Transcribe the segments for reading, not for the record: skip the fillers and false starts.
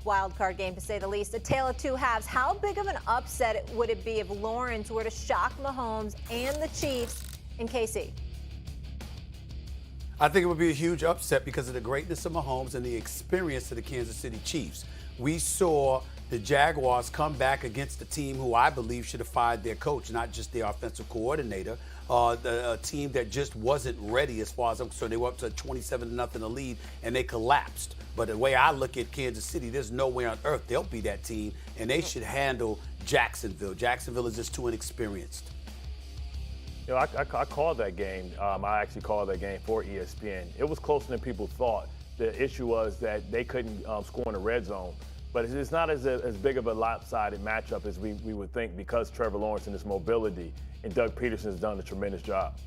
wild card game, to say the least. A tale of two halves. How big of an upset would it be if Lawrence were to shock Mahomes and the Chiefs in KC? I think it would be a huge upset because of the greatness of Mahomes and the experience of the Kansas City Chiefs. We saw the Jaguars come back against a team who I believe should have fired their coach, not just their offensive coordinator. A team that just wasn't ready as far as I'm concerned. They were up to a 27-0 lead, and they collapsed. But the way I look at Kansas City, there's no way on earth they'll be that team, and they should handle Jacksonville. Jacksonville is just too inexperienced. You know, I called that game. I actually called that game for ESPN. It was closer than people thought. The issue was that they couldn't score in the red zone. But it's not as big of a lopsided matchup as we would think because Trevor Lawrence and his mobility, and Doug Peterson has done a tremendous job.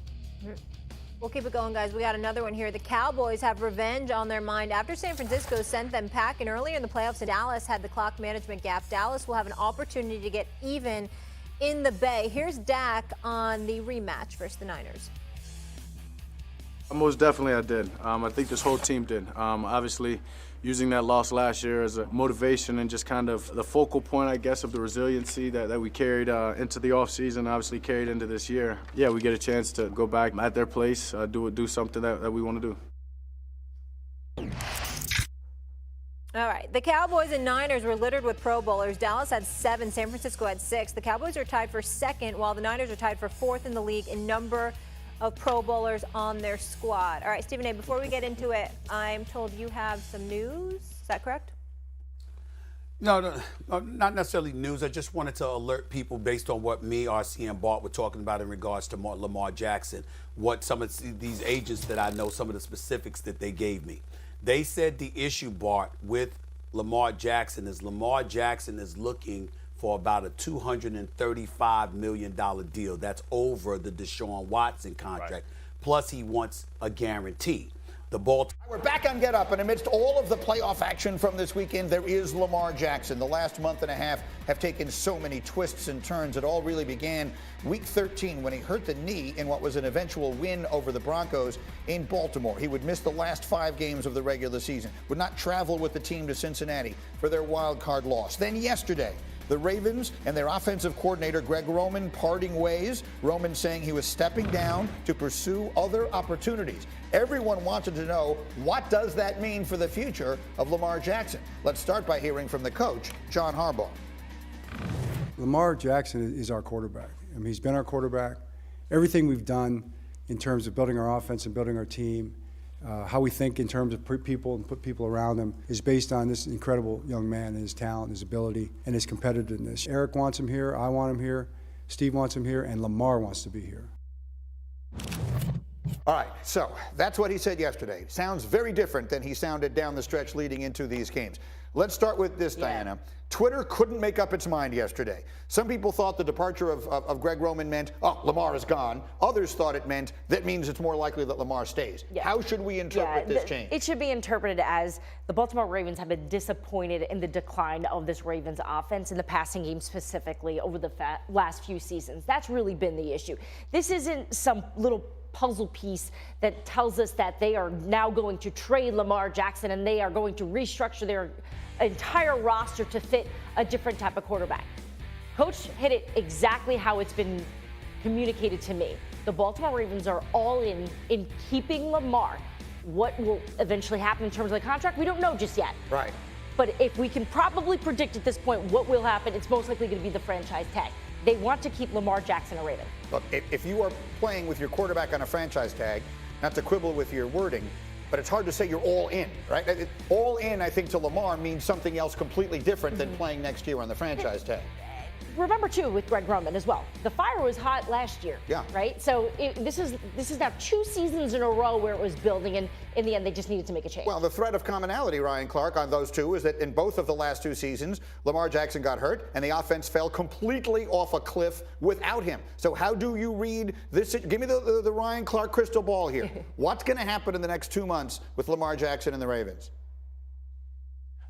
We'll keep it going, guys. We got another one here. The Cowboys have revenge on their mind after San Francisco sent them packing earlier in the playoffs. Dallas had the clock management gap. Dallas will have an opportunity to get even in the Bay. Here's Dak on the rematch versus the Niners. Most definitely I did. I think this whole team did. Obviously, using that loss last year as a motivation and just kind of the focal point, I guess, of the resiliency that we carried into the offseason, obviously carried into this year. Yeah, we get a chance to go back at their place, do something that we want to do. All right. The Cowboys and Niners were littered with Pro Bowlers. Dallas had 7. San Francisco had 6. The Cowboys are tied for 2nd, while the Niners are tied for 4th in the league in number of Pro Bowlers on their squad. All right, Stephen A., before we get into it, I'm told you have some news. Is that correct? No, not necessarily news. I just wanted to alert people based on what me, RC, and Bart were talking about in regards to Lamar Jackson, what some of these agents that I know, some of the specifics that they gave me. They said the issue, Bart, with Lamar Jackson is looking for about a $235 million deal. That's over the Deshaun Watson contract. Right. Plus, he wants a guarantee. We're back on Get Up, and amidst all of the playoff action from this weekend, there is Lamar Jackson. The last month and a half have taken so many twists and turns. It all really began week 13 when he hurt the knee in what was an eventual win over the Broncos in Baltimore. He would miss the last 5 games of the regular season, would not travel with the team to Cincinnati for their wild card loss. Then yesterday, the Ravens and their offensive coordinator, Greg Roman, parting ways. Roman saying he was stepping down to pursue other opportunities. Everyone wanted to know, what does that mean for the future of Lamar Jackson? Let's start by hearing from the coach, John Harbaugh. Lamar Jackson is our quarterback. I mean, he's been our quarterback. Everything we've done in terms of building our offense and building our team, how we think in terms of people and put people around him is based on this incredible young man and his talent, his ability, and his competitiveness. Eric wants him here, I want him here, Steve wants him here, and Lamar wants to be here. All right, so that's what he said yesterday. Sounds very different than he sounded down the stretch leading into these games. Let's start with this, Diana. Twitter couldn't make up its mind yesterday. Some people thought the departure of Greg Roman meant, oh, Lamar is gone. Others thought it meant that means it's more likely that Lamar stays. Yeah. How should we interpret this change? It should be interpreted as the Baltimore Ravens have been disappointed in the decline of this Ravens offense in the passing game specifically over the last few seasons. That's really been the issue. This isn't some little puzzle piece that tells us that they are now going to trade Lamar Jackson and they are going to restructure their entire roster to fit a different type of quarterback. Coach hit it exactly how it's been communicated to me. The Baltimore Ravens are all in keeping Lamar. What will eventually happen in terms of the contract, we don't know just yet. Right. But if we can probably predict at this point what will happen, it's most likely going to be the franchise tag. They want to keep Lamar Jackson a Raven. Look, if you are playing with your quarterback on a franchise tag, not to quibble with your wording, but it's hard to say you're all in, right? All in, I think, to Lamar means something else completely different than playing next year on the franchise tag. Remember, too, with Greg Roman as well. The fire was hot last year, right? So this is now 2 seasons in a row where it was building, and in the end, they just needed to make a change. Well, the thread of commonality, Ryan Clark, on those two is that in both of the last 2 seasons, Lamar Jackson got hurt, and the offense fell completely off a cliff without him. So how do you read this? Give me the Ryan Clark crystal ball here. What's going to happen in the next 2 months with Lamar Jackson and the Ravens?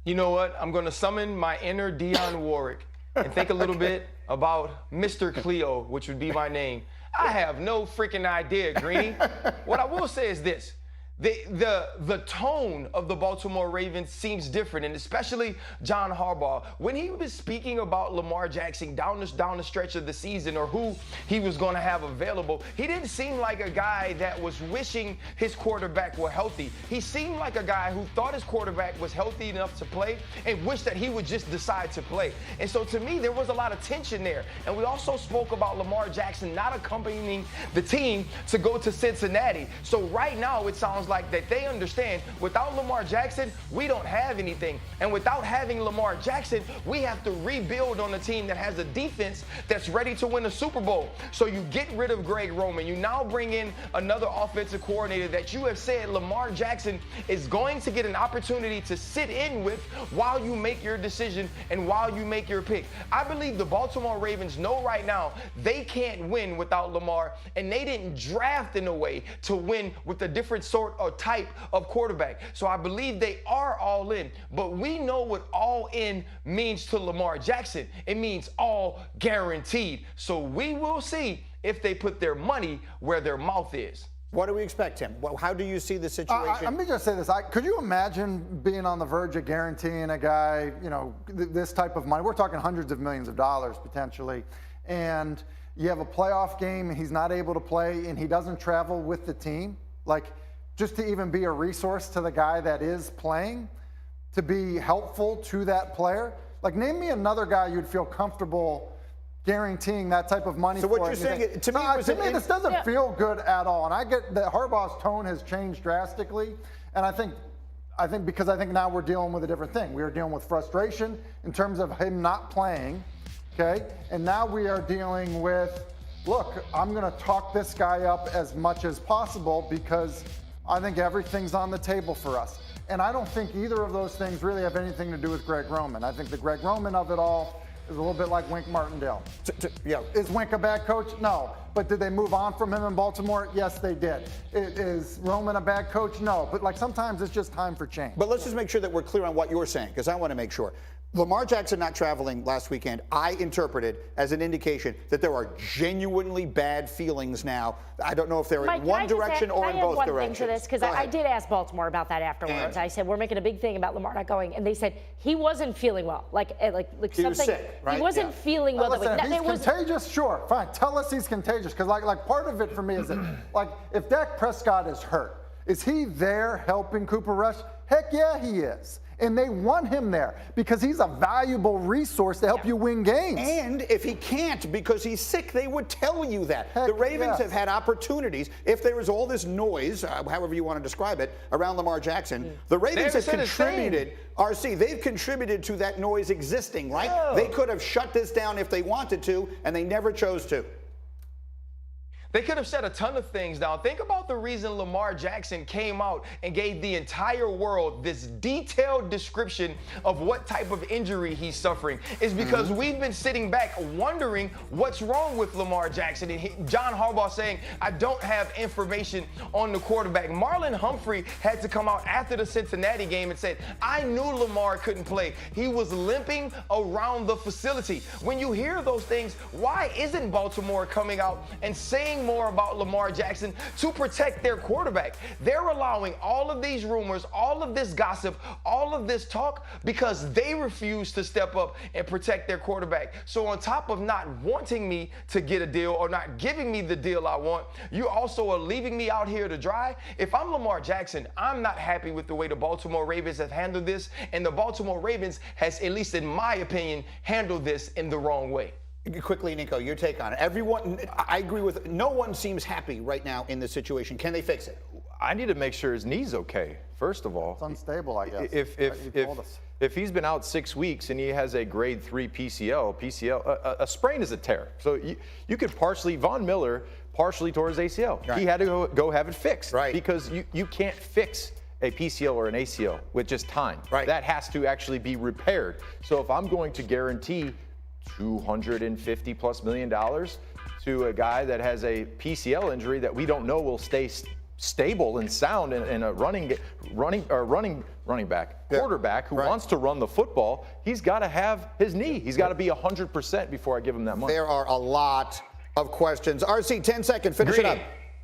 You know what? I'm going to summon my inner Dionne Warwick and think a little bit about Mr. Cleo, which would be my name. I have no freaking idea, Greeny. What I will say is this. the tone of the Baltimore Ravens seems different, and especially John Harbaugh. When he was speaking about Lamar Jackson down the stretch of the season, or who he was going to have available, he didn't seem like a guy that was wishing his quarterback were healthy. He seemed like a guy who thought his quarterback was healthy enough to play and wished that he would just decide to play. And so to me, there was a lot of tension there. And we also spoke about Lamar Jackson not accompanying the team to go to Cincinnati. So right now, it sounds like that they understand without Lamar Jackson, we don't have anything. And without having Lamar Jackson, we have to rebuild on a team that has a defense that's ready to win a Super Bowl. So you get rid of Greg Roman. You now bring in another offensive coordinator that you have said Lamar Jackson is going to get an opportunity to sit in with while you make your decision and while you make your pick. I believe the Baltimore Ravens know right now they can't win without Lamar, and they didn't draft in a way to win with a different sort or type of quarterback. So I believe they are all in, but we know what all in means to Lamar Jackson. It means all guaranteed. So we will see if they put their money where their mouth is. What do we expect, Tim? How do you see the situation? Let me just say this. Could you imagine being on the verge of guaranteeing a guy, this type of money? We're talking hundreds of millions of dollars potentially. And you have a playoff game and he's not able to play and he doesn't travel with the team. Like, just to even be a resource to the guy that is playing, to be helpful to that player. Like, name me another guy you'd feel comfortable guaranteeing that type of money so for. What you're saying, to me, this doesn't feel good at all. And I get that Harbaugh's tone has changed drastically. And I think because now we're dealing with a different thing. We are dealing with frustration in terms of him not playing, okay? And now we are dealing with, look, I'm going to talk this guy up as much as possible because I think everything's on the table for us. And I don't think either of those things really have anything to do with Greg Roman. I think the Greg Roman of it all is a little bit like Wink Martindale. Is Wink a bad coach? No. But did they move on from him in Baltimore? Yes, they did. Is Roman a bad coach? No. But sometimes it's just time for change. But let's just make sure that we're clear on what you're saying, because I want to make sure. Lamar Jackson not traveling last weekend, I interpreted as an indication that there are genuinely bad feelings now. I don't know if they're in one direction or in both directions. One thing to this, because I did ask Baltimore about that afterwards. I said, we're making a big thing about Lamar not going, and they said he wasn't feeling well. Like he something. Was sick, right? He wasn't feeling well. Listen, if he's contagious, sure, fine. Tell us he's contagious, because like part of it for me is that like if Dak Prescott is hurt, is he there helping Cooper Rush? Heck yeah, he is. And they want him there because he's a valuable resource to help you win games. And if he can't because he's sick, they would tell you that. The Ravens have had opportunities. If there was all this noise, however you want to describe it, around Lamar Jackson, the Ravens have contributed. RC, they've contributed to that noise existing, right? Oh. They could have shut this down if they wanted to, and they never chose to. They could have said a ton of things down. Think about the reason Lamar Jackson came out and gave the entire world this detailed description of what type of injury he's suffering is because we've been sitting back wondering what's wrong with Lamar Jackson. And John Harbaugh saying, I don't have information on the quarterback. Marlon Humphrey had to come out after the Cincinnati game and said, I knew Lamar couldn't play. He was limping around the facility. When you hear those things, why isn't Baltimore coming out and saying more about Lamar Jackson to protect their quarterback? They're allowing all of these rumors, all of this gossip, all of this talk because they refuse to step up and protect their quarterback. So on top of not wanting me to get a deal or not giving me the deal I want, you also are leaving me out here to dry. If I'm Lamar Jackson, I'm not happy with the way the Baltimore Ravens have handled this, and the Baltimore Ravens has, at least in my opinion, handled this in the wrong way. Quickly, Nico, your take on it. Everyone, I agree with, no one seems happy right now in this situation. Can they fix it? I need to make sure his knee's okay, first of all. It's unstable, I guess. If he's been out 6 weeks and he has a grade 3 PCL, a sprain is a tear. So you could partially, Von Miller partially tore his ACL. Right. He had to go have it fixed. Right. Because you can't fix a PCL or an ACL with just time. Right. That has to actually be repaired. So if I'm going to guarantee $250+ million to a guy that has a PCL injury that we don't know will stay stable and sound in a running back, quarterback who wants to run the football, he's got to have his knee. He's got to be 100% before I give him that money. There are a lot of questions. RC, 10 seconds, finish it up.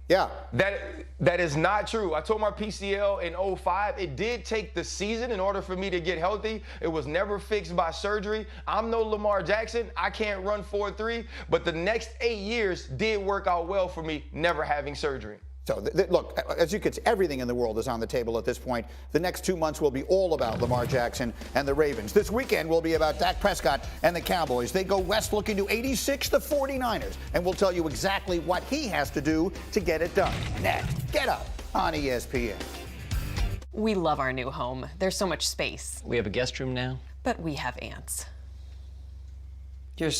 Yeah. That is not true. I tore my PCL in 05. It did take the season in order for me to get healthy. It was never fixed by surgery. I'm no Lamar Jackson. I can't run 4.3, but the next 8 years did work out well for me, never having surgery. So, look, as you can see, everything in the world is on the table at this point. The next 2 months will be all about Lamar Jackson and the Ravens. This weekend will be about Dak Prescott and the Cowboys. They go west looking to 86 the 49ers, and we'll tell you exactly what he has to do to get it done. Next, Get Up on ESPN. We love our new home. There's so much space. We have a guest room now. But we have ants. You're